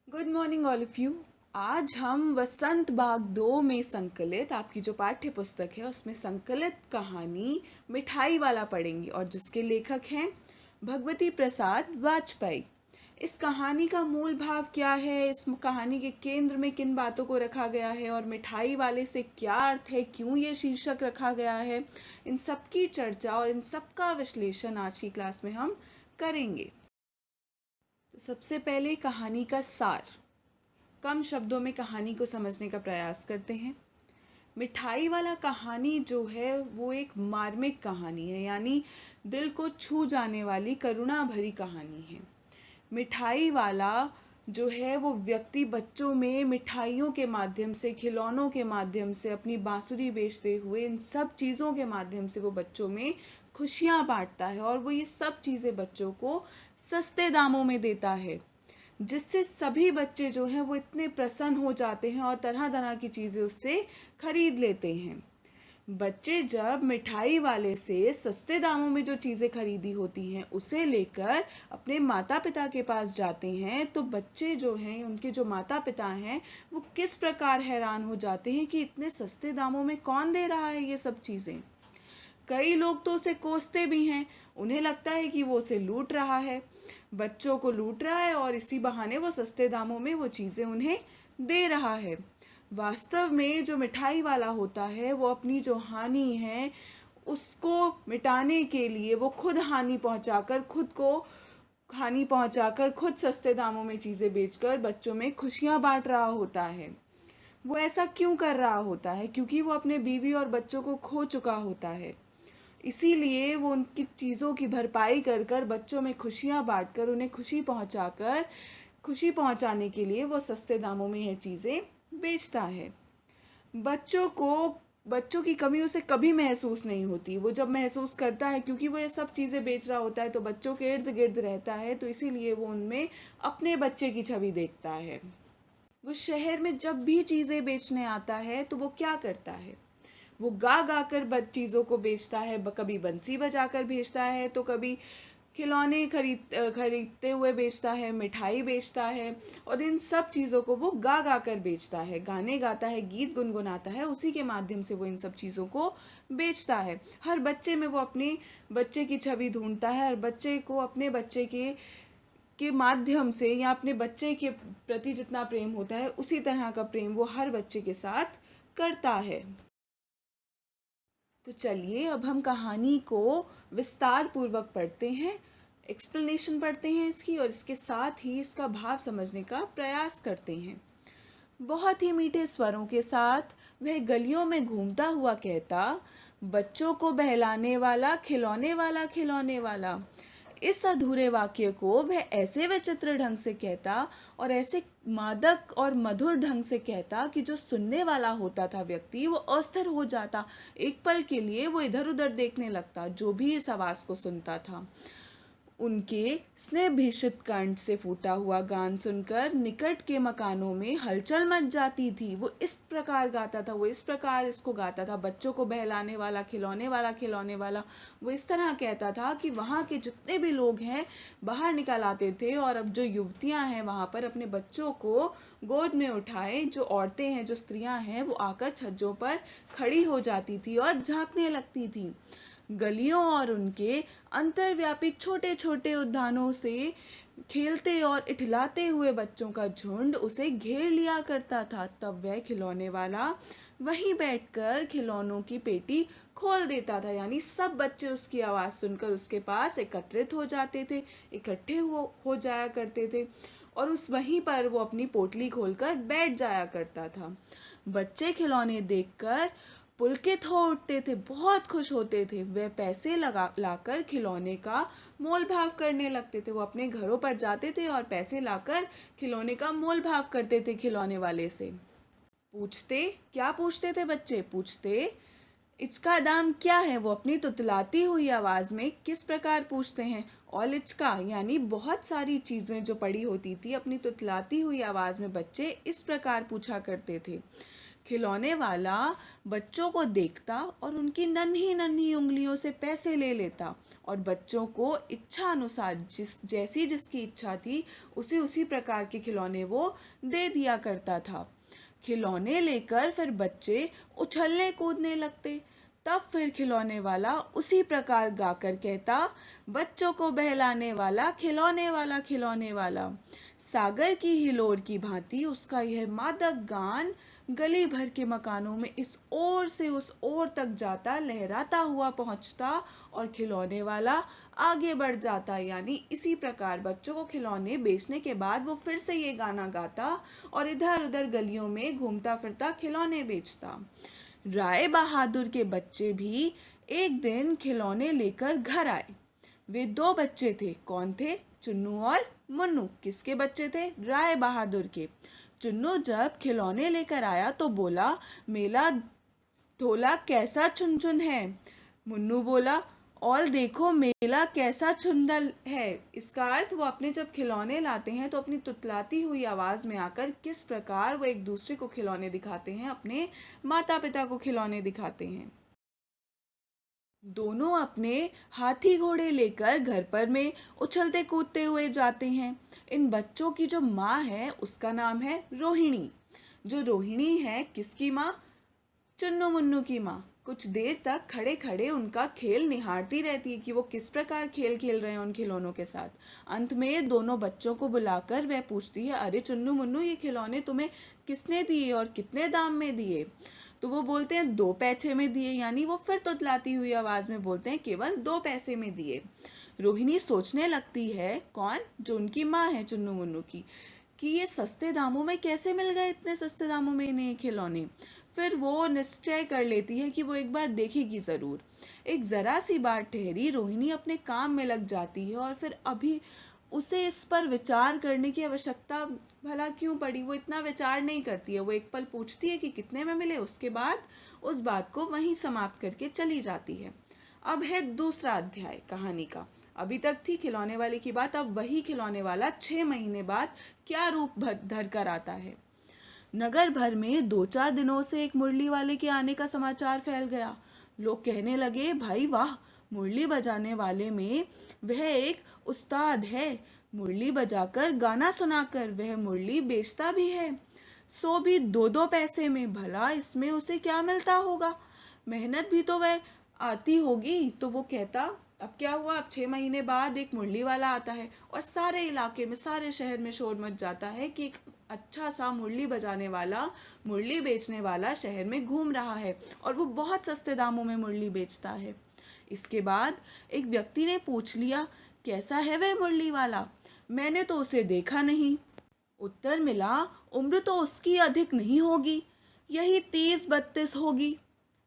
Good morning all of you. आज हम वसंत बाग 2 में संकलित आपकी जो पाठ्य पुस्तक है उसमें संकलित कहानी मिठाई वाला पढ़ेंगे और जिसके लेखक हैं भगवती प्रसाद वाजपेयी। इस कहानी का मूल भाव क्या है, इस कहानी के केंद्र में किन बातों को रखा गया है और मिठाई वाले से क्या अर्थ है, क्यों ये शीर्षक रखा गया है, इन सब की चर्चा और इन सब का विश्लेषण आज की क्लास में हम करेंगे। तो सबसे पहले कहानी का सार, कम शब्दों में कहानी को समझने का प्रयास करते हैं। मिठाई वाला कहानी जो है वो एक मार्मिक कहानी है, यानी दिल को छू जाने वाली करुणा भरी कहानी है। मिठाई वाला जो है वो व्यक्ति बच्चों में मिठाइयों के माध्यम से, खिलौनों के माध्यम से, अपनी बांसुरी बेचते हुए इन सब चीज़ों के माध्यम से वो बच्चों में खुशियाँ बांटता है और वो ये सब चीज़ें बच्चों को सस्ते दामों में देता है, जिससे सभी बच्चे जो हैं वो इतने प्रसन्न हो जाते हैं और तरह तरह की चीज़ें उससे खरीद लेते हैं। बच्चे जब मिठाई वाले से सस्ते दामों में जो चीज़ें खरीदी होती हैं उसे लेकर अपने माता पिता के पास जाते हैं, तो बच्चे जो हैं, उनके जो माता पिता हैं, वो किस प्रकार हैरान हो जाते हैं कि इतने सस्ते दामों में कौन दे रहा है ये सब चीज़ें। कई लोग तो उसे कोसते भी हैं, उन्हें लगता है कि वो उसे लूट रहा है, बच्चों को लूट रहा है और इसी बहाने वो सस्ते दामों में वो चीज़ें उन्हें दे रहा है। वास्तव में जो मिठाई वाला होता है वो अपनी जो हानि है उसको मिटाने के लिए वो खुद हानि पहुंचाकर, खुद सस्ते दामों में चीज़ें बेचकर बच्चों में खुशियां बांट रहा होता है। वो ऐसा क्यों कर रहा होता है? क्योंकि वो अपने बीवी और बच्चों को खो चुका होता है, इसीलिए वो उनकी चीज़ों की भरपाई कर कर बच्चों में खुशियाँ बांटकर उन्हें खुशी पहुँचाने के लिए वो सस्ते दामों में ये चीज़ें बेचता है। बच्चों की कमी उसे कभी महसूस नहीं होती। वो जब महसूस करता है, क्योंकि वो ये सब चीज़ें बेच रहा होता है तो बच्चों के इर्द गिर्द रहता है, तो इसीलिए वो उनमें अपने बच्चे की छवि देखता है। वो शहर में जब भी चीज़ें बेचने आता है तो वो क्या करता है, वो गा गा कर चीज़ों को बेचता है। कभी बंसी बजा कर भेजता है, तो कभी खिलौने खरीदते हुए बेचता है, मिठाई बेचता है, और इन सब चीज़ों को वो गा गा कर बेचता है, गाने गाता है, गीत गुनगुनाता है, उसी के माध्यम से वो इन सब चीज़ों को बेचता है। हर बच्चे में वो अपने बच्चे की छवि ढूंढता है, हर बच्चे को अपने बच्चे के माध्यम से या अपने बच्चे के प्रति जितना प्रेम होता है उसी तरह का प्रेम वो हर बच्चे के साथ करता है। तो चलिए अब हम कहानी को विस्तार पूर्वक पढ़ते हैं, एक्सप्लेनेशन पढ़ते हैं इसकी, और इसके साथ ही इसका भाव समझने का प्रयास करते हैं। बहुत ही मीठे स्वरों के साथ वह गलियों में घूमता हुआ कहता, बच्चों को बहलाने वाला, खिलौने वाला, खिलौने वाला। इस अधूरे वाक्य को वह ऐसे विचित्र ढंग से कहता और ऐसे मादक और मधुर ढंग से कहता कि जो सुनने वाला होता था व्यक्ति वो अस्थिर हो जाता। एक पल के लिए वो इधर उधर देखने लगता जो भी इस आवाज़ को सुनता था। उनके स्नेह भीषित कंठ से फूटा हुआ गान सुनकर निकट के मकानों में हलचल मच जाती थी। वो इस प्रकार गाता था, वो इस प्रकार इसको गाता था, बच्चों को बहलाने वाला, खिलौने वाला, खिलौने वाला। वो इस तरह कहता था कि वहाँ के जितने भी लोग हैं बाहर निकल आते थे, और अब जो युवतियाँ हैं वहाँ पर अपने बच्चों को गोद में उठाए, जो औरतें हैं, जो स्त्रियाँ हैं, वो आकर छज्जों पर खड़ी हो जाती थी और झांकने लगती थी। गलियों और उनके अंतर्व्यापी छोटे छोटे उद्यानों से खेलते और इठलाते हुए बच्चों का झुंड उसे घेर लिया करता था। तब वह खिलौने वाला वहीं बैठकर खिलौनों की पेटी खोल देता था, यानी सब बच्चे उसकी आवाज़ सुनकर उसके पास एकत्रित हो जाते थे, इकट्ठे हो जाया करते थे, और उस वहीं पर वो अपनी पोटली खोलकर बैठ जाया करता था। बच्चे खिलौने देखकर पुलकित हो उठते थे, बहुत खुश होते थे। वे पैसे लाकर खिलौने का मोल भाव करने लगते थे। वो अपने घरों पर जाते थे और पैसे लाकर खिलौने का मोल भाव करते थे खिलौने वाले से। क्या पूछते थे बच्चे? पूछते, इसका दाम क्या है? वो अपनी तुतलाती हुई आवाज़ में किस प्रकार पूछते हैं? ऑल इचका, यानी बहुत सारी चीज़ें जो पड़ी होती थी, अपनी तुतलाती हुई आवाज़ में बच्चे इस प्रकार पूछा करते थे। खिलौने वाला बच्चों को देखता और उनकी नन्ही नन्ही उंगलियों से पैसे ले लेता और बच्चों को इच्छा अनुसार जिसकी इच्छा थी उसी उसी प्रकार के खिलौने वो दे दिया करता था। खिलौने लेकर फिर बच्चे उछलने कूदने लगते। तब फिर खिलौने वाला उसी प्रकार गाकर कहता, बच्चों को बहलाने वाला खिलौने वाला खिलौने वाला। सागर की हिलोर की भांति उसका यह मादक गान गली भर के मकानों में इस ओर से उस ओर तक जाता, लहराता हुआ पहुंचता और खिलौने वाला आगे बढ़ जाता। यानी इसी प्रकार बच्चों को खिलौने बेचने के बाद वो फिर से ये गाना गाता और इधर उधर गलियों में घूमता फिरता खिलौने बेचता। राय बहादुर के बच्चे भी एक दिन खिलौने लेकर घर आए। वे दो बच्चे थे। कौन थे? चुन्नू और मुन्नू। किसके बच्चे थे? राय बहादुर के। चुन्नू जब खिलौने लेकर आया तो बोला, मेला धोला कैसा चुन चुन है। मुन्नू बोला, और देखो मेला कैसा चुंदल है। इसका अर्थ वो अपने जब खिलौने लाते हैं तो अपनी तुतलाती हुई आवाज़ में आकर किस प्रकार वो एक दूसरे को खिलौने दिखाते हैं, अपने माता पिता को खिलौने दिखाते हैं। दोनों अपने हाथी घोड़े लेकर घर पर में उछलते कूदते हुए जाते हैं। इन बच्चों की जो माँ है उसका नाम है रोहिणी। जो रोहिणी है किसकी माँ? चुन्नू मुन्नू की माँ। कुछ देर तक खड़े खड़े उनका खेल निहारती रहती है कि वो किस प्रकार खेल खेल रहे हैं उन खिलौनों के साथ। अंत में दोनों बच्चों को बुलाकर वह पूछती है, अरे चुन्नू मुन्नू, ये खिलौने तुम्हें किसने दिए और कितने दाम में दिए? तो वो बोलते हैं 2 पैसे में दिए। यानी वो फिर तुतलाती हुई आवाज़ में बोलते हैं केवल 2 पैसे में दिए। रोहिणी सोचने लगती है, कौन? जो उनकी माँ है चुन्नू मुन्नू की, कि ये सस्ते दामों में कैसे मिल गए, इतने सस्ते दामों में इन्हें खिलौने। फिर वो निश्चय कर लेती है कि वो एक बार देखेगी ज़रूर। एक ज़रा सी बार ठहरी रोहिणी अपने काम में लग जाती है और फिर अभी उसे इस पर विचार करने की आवश्यकता भला क्यों पड़ी, वो इतना विचार नहीं करती है। वो एक पल पूछती है कि कितने में मिले, उसके बाद उस बात को वहीं समाप्त करके चली जाती है। अब है दूसरा अध्याय कहानी का। अभी तक थी खिलौने वाले की बात, अब वही खिलौने वाला 6 महीने बाद क्या रूप धर कर आता है। नगर भर में 2-4 दिनों से एक मुरली वाले के आने का समाचार फैल गया। लोग कहने लगे, भाई वाह, मुरली बजाने वाले में वह एक उस्ताद है। मुरली बजाकर गाना सुनाकर वह मुरली बेचता भी है, सो भी 2-2 पैसे में। भला इसमें उसे क्या मिलता होगा? मेहनत भी तो वह आती होगी। तो वो कहता, अब क्या हुआ, अब 6 महीने बाद एक मुरली वाला आता है और सारे इलाके में, सारे शहर में शोर मच जाता है कि एक अच्छा सा मुरली बजाने वाला, मुरली बेचने वाला शहर में घूम रहा है और वो बहुत सस्ते दामों में मुरली बेचता है। इसके बाद एक व्यक्ति ने पूछ लिया, कैसा है वह मुरली वाला? मैंने तो उसे देखा नहीं। उत्तर मिला, उम्र तो उसकी अधिक नहीं होगी, यही 30-32 होगी।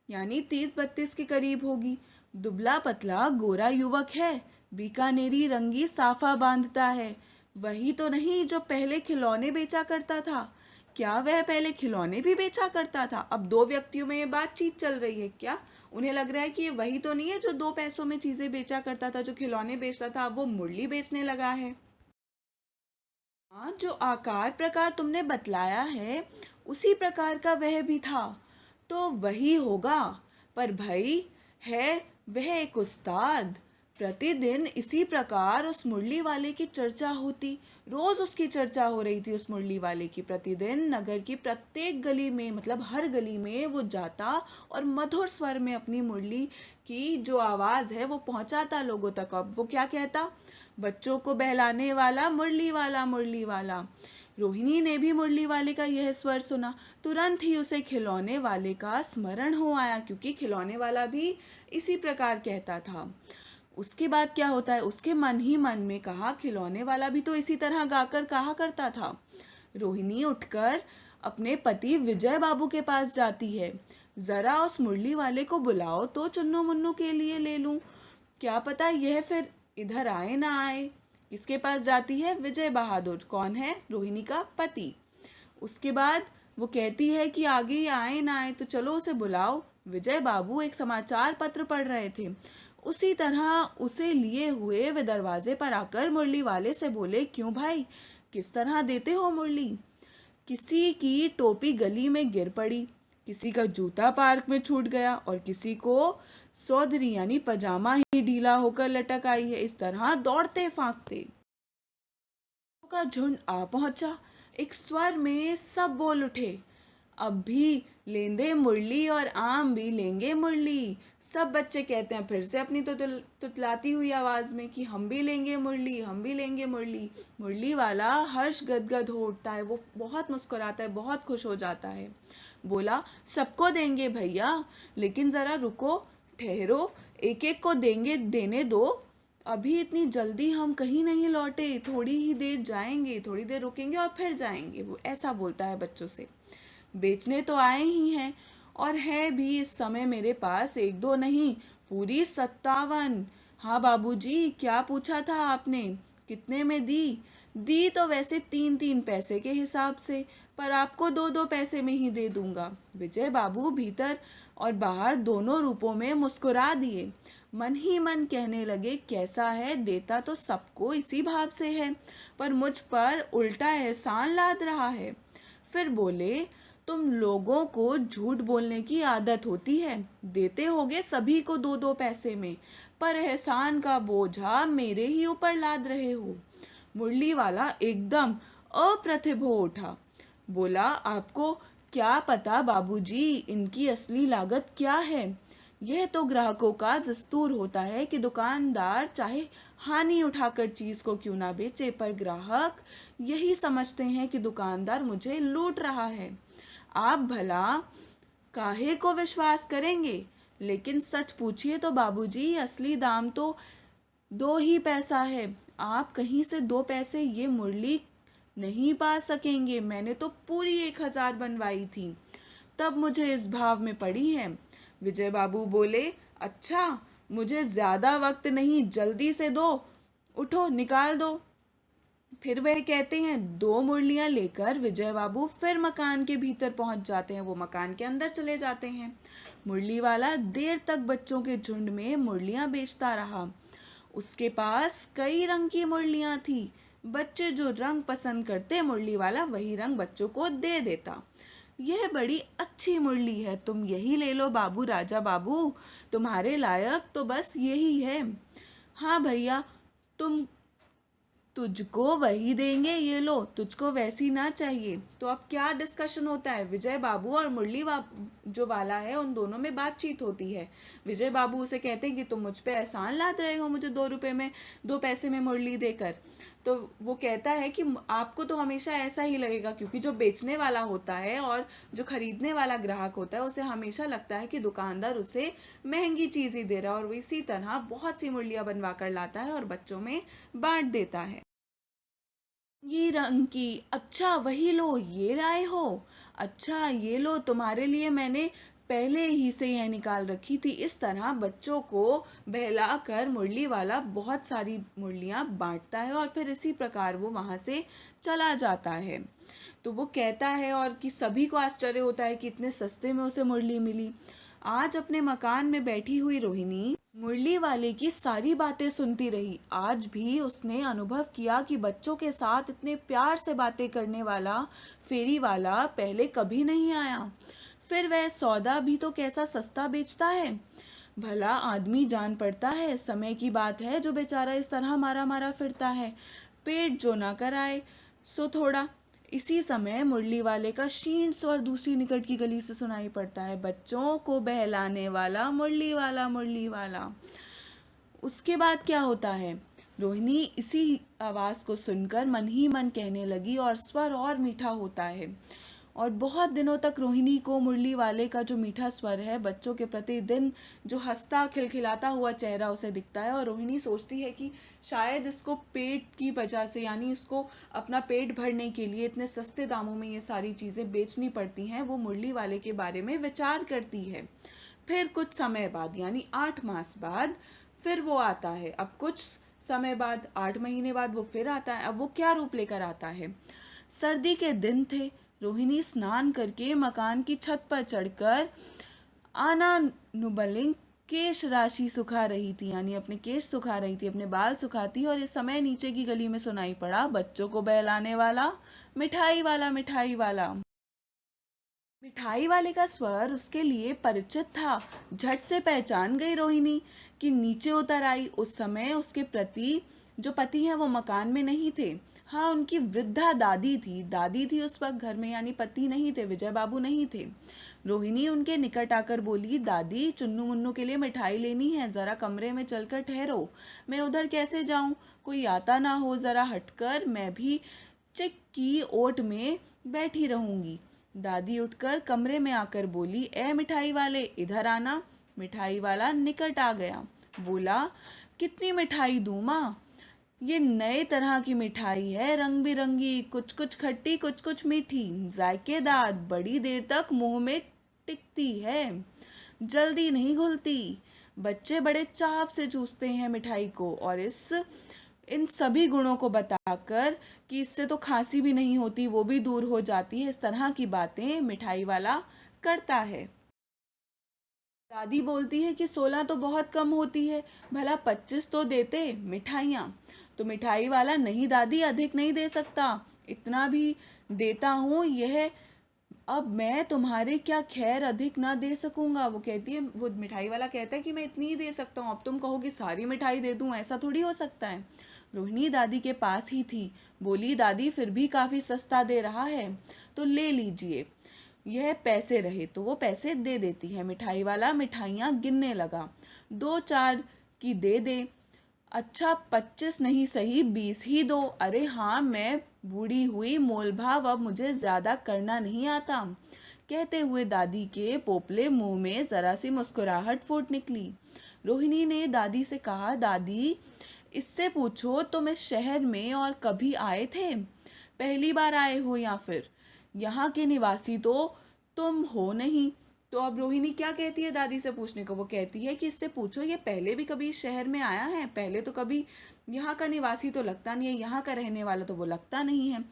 यानी 30-32 के करीब होगी। दुबला पतला गोरा युवक है, बीकानेरी रंगी साफा बांधता है। वही तो नहीं जो पहले खिलौने बेचा करता था? क्या वह पहले खिलौने भी बेचा करता था? अब 2 व्यक्तियों में ये बातचीत चल रही है। क्या उन्हें लग रहा है कि ये वही तो नहीं है जो 2 पैसों में चीज़ें बेचा करता था, जो खिलौने बेचता था, अब वो मुरली बेचने लगा है? हाँ, जो आकार प्रकार तुमने बतलाया है उसी प्रकार का वह भी था, तो वही होगा। पर भाई, है वह एक उस्ताद। प्रतिदिन इसी प्रकार उस मुरली वाले की चर्चा होती। रोज उसकी चर्चा हो रही थी उस मुरली वाले की। प्रतिदिन नगर की प्रत्येक गली में, मतलब हर गली में वो जाता और मधुर स्वर में अपनी मुरली की जो आवाज़ है वो पहुंचाता लोगों तक। अब वो क्या कहता? बच्चों को बहलाने वाला मुरली वाला, मुरली वाला। रोहिणी ने भी मुरली वाले का यह स्वर सुना। तुरंत ही उसे खिलौने वाले का स्मरण हो आया, क्योंकि खिलौने वाला भी इसी प्रकार कहता था। उसके बाद क्या होता है, उसके मन ही मन में कहा, खिलौने वाला भी तो इसी तरह गाकर कहा करता था। रोहिणी उठकर अपने पति विजय बाबू के पास जाती है। ज़रा उस मुरली वाले को बुलाओ तो चुन्नू मुन्नू के लिए ले लूँ, क्या पता यह फिर इधर आए ना आए। किसके पास जाती है? विजय बहादुर। कौन है? रोहिणी का पति। उसके बाद वो कहती है कि आगे आए ना आए तो चलो उसे बुलाओ। विजय बाबू एक समाचार पत्र पढ़ रहे थे। उसी तरह उसे लिए हुए वे दरवाजे पर आकर मुरली वाले से बोले, क्यों भाई, किस तरह देते हो मुरली? किसी की टोपी गली में गिर पड़ी, किसी का जूता पार्क में छूट गया और किसी को सौदरी यानी पजामा ही ढीला होकर लटक आई है। इस तरह दौड़ते फांकते का झुंड आ पहुंचा। एक स्वर में सब बोल उठे, अब भी लेंदे मुरली और आम भी लेंगे मुरली। सब बच्चे कहते हैं फिर से अपनी तुतलाती हुई आवाज में कि हम भी लेंगे मुरली, हम भी लेंगे मुरली। मुरली वाला हर्ष गदगद हो उठता है, वो बहुत मुस्कुराता है, बहुत खुश हो जाता है। बोला, सबको देंगे भैया, लेकिन जरा रुको, ठहरो, एक एक को देंगे, देने दो। अभी इतनी जल्दी हम कहीं नहीं लौटे, थोड़ी ही देर जाएंगे, थोड़ी देर रुकेंगे और फिर जाएंगे। वो ऐसा बोलता है बच्चों से। बेचने तो आए ही हैं, और है भी इस समय मेरे पास एक दो नहीं, पूरी 57। हाँ बाबूजी, क्या पूछा था आपने, कितने में दी? दी तो वैसे 3-3 पैसे के हिसाब से, पर आपको 2-2 पैसे में ही दे दूंगा। विजय बाबू भीतर और बाहर दोनों रूपों में मुस्कुरा दिए। मन ही मन कहने लगे, कैसा है, देता तो सबको इसी भाव से है, पर मुझ पर उल्टा एहसान लाद रहा है। फिर बोले, तुम लोगों को झूठ बोलने की आदत होती है, देते होगे सभी को 2-2 पैसे में, पर एहसान का बोझा मेरे ही ऊपर लाद रहे हो। मुरली वाला एकदम अप्रतिभ हो उठा। बोला, आपको क्या पता बाबूजी, इनकी असली लागत क्या है? यह तो ग्राहकों का दस्तूर होता है कि दुकानदार चाहे हानि उठाकर चीज को क्यों ना बेचे, पर ग्राहक यही समझते हैं कि दुकानदार मुझे लूट रहा है। आप भला काहे को विश्वास करेंगे? लेकिन सच पूछिए तो बाबूजी, असली दाम तो 2 ही पैसा है। आप कहीं से 2 पैसे ये मुरली नहीं पा सकेंगे। मैंने तो पूरी 1000 बनवाई थी, तब मुझे इस भाव में पड़ी है। विजय बाबू बोले, अच्छा, मुझे ज्यादा वक्त नहीं, जल्दी से दो, उठो, निकाल दो। फिर वह कहते हैं, 2 मुरलियां लेकर विजय बाबू फिर मकान के भीतर पहुंच जाते हैं। वो मकान के अंदर चले जाते हैं। मुरली वाला देर तक बच्चों के झुंड में मुरलियां बेचता रहा। उसके पास कई रंग की मुरलियां थी। बच्चे जो रंग पसंद करते, मुरली वाला वही रंग बच्चों को दे देता। यह बड़ी अच्छी मुरली है, तुम यही ले लो बाबू, राजा बाबू, तुम्हारे लायक तो बस यही है। हाँ भैया, तुम तुझको वही देंगे, ये लो, तुझको वैसी ना चाहिए। तो अब क्या डिस्कशन होता है? विजय बाबू और मुरली जो वाला है, उन दोनों में बातचीत होती है। विजय बाबू उसे कहते हैं कि तुम मुझ पे एहसान लाद रहे हो, मुझे 2 रुपए में, 2 पैसे में मुरली देकर। तो वो कहता है कि आपको तो हमेशा ऐसा ही लगेगा, क्योंकि जो बेचने वाला होता है और जो खरीदने वाला ग्राहक होता है, उसे हमेशा लगता है कि दुकानदार उसे महंगी चीज ही दे रहा है, और वो इसी तरह बहुत सी मुरलियां बनवा कर लाता है और बच्चों में बांट देता है। ये रंग की, अच्छा वही लो, ये लाए हो, अच्छा ये लो, तुम्हारे लिए मैंने पहले ही से यह निकाल रखी थी। इस तरह बच्चों को बहलाकर मुरली वाला बहुत सारी मुरलियां बांटता है और फिर इसी प्रकार वो वहां से चला जाता है। तो वो कहता है, और कि सभी को आश्चर्य होता है कि इतने सस्ते में उसे मुरली मिली। आज अपने मकान में बैठी हुई रोहिणी मुरली वाले की सारी बातें सुनती रही। आज भी उसने अनुभव किया कि बच्चों के साथ इतने प्यार से बातें करने वाला फेरी वाला पहले कभी नहीं आया। फिर वह सौदा भी तो कैसा सस्ता बेचता है। भला आदमी जान पड़ता है, समय की बात है जो बेचारा इस तरह मारा मारा फिरता है। पेट जो ना कराए सो थोड़ा। इसी समय मुरली वाले का क्षीण स्वर दूसरी निकट की गली से सुनाई पड़ता है, बच्चों को बहलाने वाला मुरली वाला, मुरली वाला। उसके बाद क्या होता है? रोहिणी इसी आवाज को सुनकर मन ही मन कहने लगी, और स्वर और मीठा होता है। और बहुत दिनों तक रोहिणी को मुरली वाले का जो मीठा स्वर है, बच्चों के प्रति दिन जो हंसता खिलखिलाता हुआ चेहरा उसे दिखता है, और रोहिणी सोचती है कि शायद इसको पेट की वजह से, यानी इसको अपना पेट भरने के लिए इतने सस्ते दामों में ये सारी चीज़ें बेचनी पड़ती हैं। वो मुरली वाले के बारे में विचार करती है। फिर कुछ समय बाद, यानी 8 मास बाद फिर वो आता है। अब कुछ समय बाद, 8 महीने बाद वो फिर आता है। अब वो क्या रूप लेकर आता है? सर्दी के दिन थे। रोहिणी स्नान करके मकान की छत पर चढ़कर आनानुबलिंग केश राशि सुखा रही थी, यानी अपने केश सुखा रही थी, अपने बाल सुखाती। और इस समय नीचे की गली में सुनाई पड़ा, बच्चों को बहलाने वाला, मिठाई वाला, मिठाई वाला। मिठाई वाले का स्वर उसके लिए परिचित था। झट से पहचान गई रोहिणी कि नीचे उतर आई। उस समय उसके प्रति जो पति हैं वो मकान में नहीं थे। हाँ, उनकी वृद्धा दादी थी उस वक्त घर में, यानी पति नहीं थे, विजय बाबू नहीं थे। रोहिणी उनके निकट आकर बोली, दादी चुन्नू मुन्नू के लिए मिठाई लेनी है, ज़रा कमरे में चलकर ठहरो। मैं उधर कैसे जाऊं, कोई आता ना हो, ज़रा हटकर मैं भी चिक की ओट में बैठी रहूंगी। दादी उठकर कमरे में आकर बोली, ए मिठाई वाले इधर आना। मिठाई वाला निकट आ गया। बोला, कितनी मिठाई दूँ माँ? ये नए तरह की मिठाई है, रंग बिरंगी, कुछ कुछ खट्टी कुछ कुछ मीठी, जायकेदार, बड़ी देर तक मुंह में टिकती है, जल्दी नहीं घुलती। बच्चे बड़े चाव से चूसते हैं मिठाई को, और इन सभी गुणों को बताकर कि इससे तो खांसी भी नहीं होती, वो भी दूर हो जाती है, इस तरह की बातें मिठाई वाला करता है। दादी बोलती है कि 16 तो बहुत कम होती है, भला 25 तो देते मिठाइयाँ। तो मिठाई वाला, नहीं दादी, अधिक नहीं दे सकता, इतना भी देता हूँ, यह अब मैं तुम्हारे क्या खैर अधिक ना दे सकूंगा। वो मिठाई वाला कहता है कि मैं इतनी ही दे सकता हूँ, अब तुम कहो कि सारी मिठाई दे दूँ, ऐसा थोड़ी हो सकता है। रोहिणी दादी के पास ही थी। बोली, दादी फिर भी काफ़ी सस्ता दे रहा है, तो ले लीजिए, यह पैसे रहे तो वो पैसे दे देती है। मिठाई वाला मिठाइयाँ गिनने लगा। 2-4 की दे दे। अच्छा, 25 नहीं सही 20 ही दो। अरे हाँ, मैं बूढ़ी हुई, मोल भाव अब मुझे ज़्यादा करना नहीं आता। कहते हुए दादी के पोपले मुंह में ज़रा सी मुस्कुराहट फूट निकली। रोहिणी ने दादी से कहा, दादी इससे पूछो तुम इस शहर में और कभी आए थे, पहली बार आए हो, या फिर यहाँ के निवासी तो तुम हो नहीं। तो अब रोहिणी क्या कहती है दादी से पूछने को? वो कहती है कि इससे पूछो ये पहले भी कभी इस शहर में आया है, पहले तो कभी यहाँ का निवासी तो लगता नहीं है, यहाँ का रहने वाला तो वो लगता नहीं है।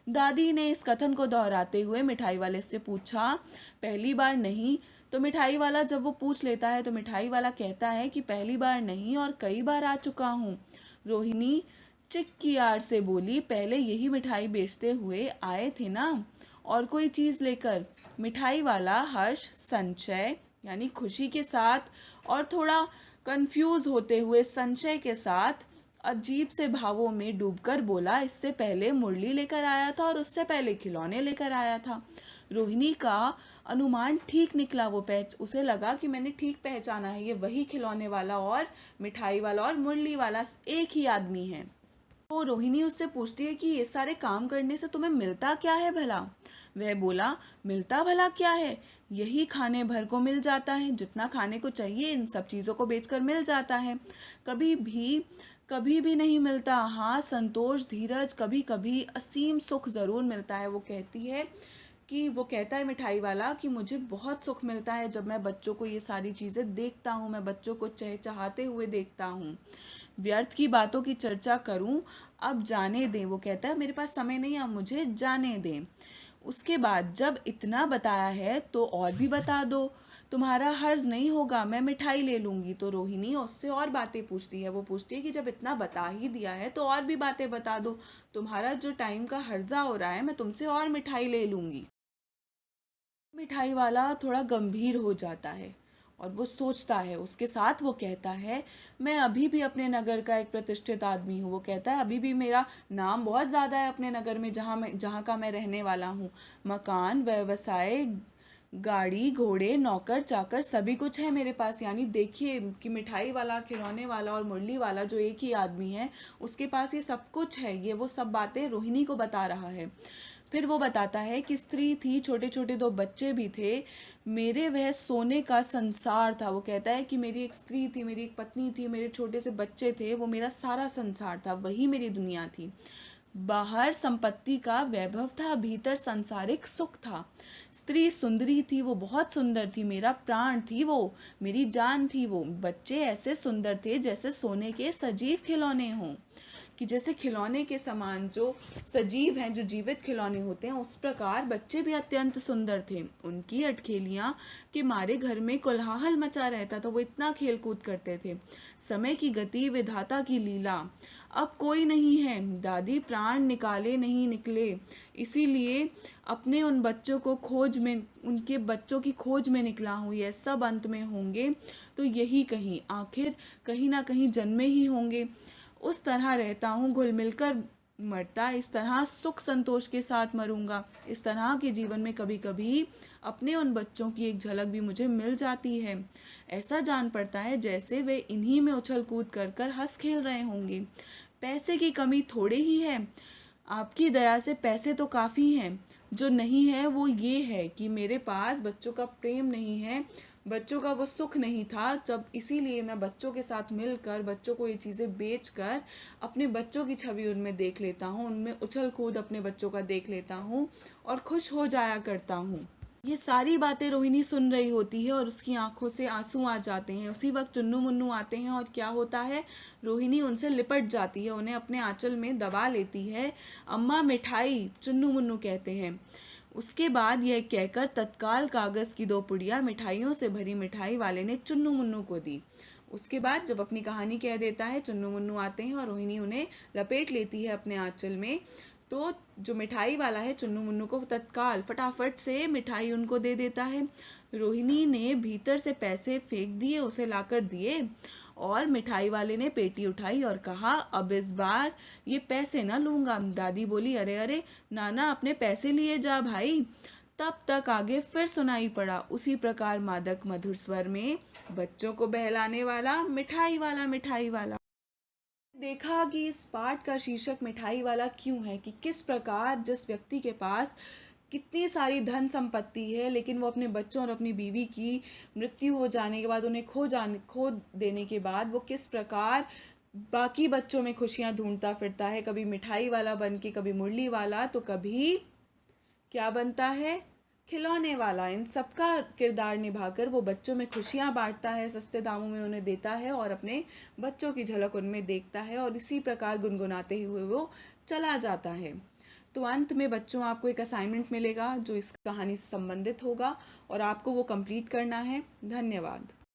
दादी ने इस कथन को दोहराते हुए मिठाई वाले से पूछा, पहली बार नहीं? तो मिठाई वाला जब वो पूछ लेता है तो मिठाई वाला कहता है कि पहली बार नहीं और कई बार आ चुका हूँ। रोहिणी चिक की आड़ से बोली, पहले यही मिठाई बेचते हुए आए थे ना, और कोई चीज़ लेकर? मिठाई वाला हर्ष, संशय यानी खुशी के साथ और थोड़ा कंफ्यूज होते हुए संशय के साथ अजीब से भावों में डूबकर बोला, इससे पहले मुरली लेकर आया था और उससे पहले खिलौने लेकर आया था। रोहिणी का अनुमान ठीक निकला। उसे लगा कि मैंने ठीक पहचाना है, ये वही खिलौने वाला और मिठाई वाला और मुरली वाला एक ही आदमी है। तो रोहिणी उससे पूछती है कि ये सारे काम करने से तुम्हें मिलता क्या है भला? वह बोला, मिलता भला क्या है, यही खाने भर को मिल जाता है, जितना खाने को चाहिए इन सब चीज़ों को बेचकर मिल जाता है। कभी भी नहीं मिलता। हाँ, संतोष, धीरज, कभी कभी असीम सुख ज़रूर मिलता है। वो कहता है मिठाई वाला कि मुझे बहुत सुख मिलता है जब मैं बच्चों को ये सारी चीज़ें देखता हूँ, मैं बच्चों को चहचहाते हुए देखता हूँ। व्यर्थ की बातों की चर्चा करूँ, अब जाने दें। वो कहता है मेरे पास समय नहीं, अब मुझे जाने दें। उसके बाद जब इतना बताया है तो और भी बता दो, तुम्हारा हर्ज नहीं होगा, मैं मिठाई ले लूँगी। तो रोहिणी उससे और बातें पूछती है। वो पूछती है कि जब इतना बता ही दिया है तो और भी बातें बता दो, तुम्हारा जो टाइम का हर्जा हो रहा है, मैं तुमसे और मिठाई ले लूँगी। मिठाई वाला थोड़ा गंभीर हो जाता है और वो सोचता है। उसके साथ वो कहता है, मैं अभी भी अपने नगर का एक प्रतिष्ठित आदमी हूँ। वो कहता है, अभी भी मेरा नाम बहुत ज़्यादा है अपने नगर में, जहाँ का मैं रहने वाला हूँ। मकान, व्यवसाय, गाड़ी घोड़े, नौकर चाकर, सभी कुछ है मेरे पास। यानी देखिए कि मिठाई वाला, खिलौने वाला और मुरली वाला जो एक ही आदमी है, उसके पास ये सब कुछ है। ये वो सब बातें रोहिणी को बता रहा है। फिर वो बताता है कि स्त्री थी, छोटे छोटे 2 बच्चे भी थे, मेरे वह सोने का संसार था। वो कहता है कि मेरी एक स्त्री थी, मेरी एक पत्नी थी, मेरे छोटे से बच्चे थे, वो मेरा सारा संसार था, वही मेरी दुनिया थी। बाहर संपत्ति का वैभव था, भीतर सांसारिक सुख था। स्त्री सुंदरी थी, वो बहुत सुंदर थी, मेरा प्राण थी वो, मेरी जान थी वो। बच्चे ऐसे सुंदर थे जैसे सोने के सजीव खिलौने हों। कि जैसे खिलौने के समान जो सजीव हैं, जो जीवित खिलौने होते हैं, उस प्रकार बच्चे भी अत्यंत सुंदर थे। उनकी अटखेलियाँ के मारे घर में कोलाहल मचा रहता था, वो इतना खेल कूद करते थे। समय की गति, विधाता की लीला, अब कोई नहीं है। दादी प्राण निकाले नहीं निकले, इसीलिए अपने उन बच्चों को खोज में, उनके बच्चों की खोज में निकला हूँ। यह सब अंत में होंगे तो यही कहीं, आखिर कहीं ना कहीं जन्मे ही होंगे। उस तरह रहता हूँ घुल मिलकर मरता, इस तरह सुख संतोष के साथ मरूंगा। इस तरह के जीवन में कभी कभी अपने उन बच्चों की एक झलक भी मुझे मिल जाती है। ऐसा जान पड़ता है जैसे वे इन्हीं में उछल कूद कर कर हंस खेल रहे होंगे। पैसे की कमी थोड़े ही है, आपकी दया से पैसे तो काफ़ी हैं। जो नहीं है वो ये है कि मेरे पास बच्चों का प्रेम नहीं है, बच्चों का वो सुख नहीं था। जब इसीलिए मैं बच्चों के साथ मिलकर, बच्चों को ये चीज़ें बेचकर अपने बच्चों की छवि उनमें देख लेता हूँ, उनमें उछल कूद अपने बच्चों का देख लेता हूँ और खुश हो जाया करता हूँ। ये सारी बातें रोहिणी सुन रही होती है और उसकी आंखों से आंसू आ जाते हैं। उसी वक्त चुन्नू मुन्नू आते हैं और क्या होता है, रोहिणी उनसे लिपट जाती है, उन्हें अपने आंचल में दबा लेती है। अम्मा मिठाई, चुन्नू मुन्नू कहते हैं। उसके बाद यह कहकर तत्काल कागज़ की 2 पुड़िया मिठाइयों से भरी मिठाई वाले ने चुन्नू मुन्नू को दी। उसके बाद जब अपनी कहानी कह देता है, चुन्नू मुन्नू आते हैं और रोहिणी उन्हें लपेट लेती है अपने आंचल में। तो जो मिठाई वाला है चुन्नू मुन्नू को तत्काल फटाफट से मिठाई उनको दे देता है। रोहिणी ने भीतर से पैसे फेंक दिए, उसे लाकर दिए और मिठाई वाले ने पेटी उठाई और कहा, अब इस बार ये पैसे ना लूँगा। दादी बोली, अरे अरे नाना, अपने पैसे लिए जा भाई। तब तक आगे फिर सुनाई पड़ा उसी प्रकार मादक मधुर स्वर में, बच्चों को बहलाने वाला मिठाई वाला, मिठाई वाला। देखा कि इस पाठ का शीर्षक मिठाई वाला क्यों है, कि किस प्रकार जिस व्यक्ति के पास कितनी सारी धन संपत्ति है, लेकिन वो अपने बच्चों और अपनी बीवी की मृत्यु हो जाने के बाद, उन्हें खो देने के बाद, वो किस प्रकार बाकी बच्चों में खुशियां ढूंढता फिरता है। कभी मिठाई वाला बन के, कभी मुरली वाला, तो कभी क्या बनता है, खिलौने वाला। इन सबका किरदार निभाकर वो बच्चों में खुशियाँ बांटता है, सस्ते दामों में उन्हें देता है और अपने बच्चों की झलक उनमें देखता है और इसी प्रकार गुनगुनाते हुए वो चला जाता है। तो अंत में बच्चों, आपको एक असाइनमेंट मिलेगा जो इस कहानी से संबंधित होगा और आपको वो कंप्लीट करना है। धन्यवाद।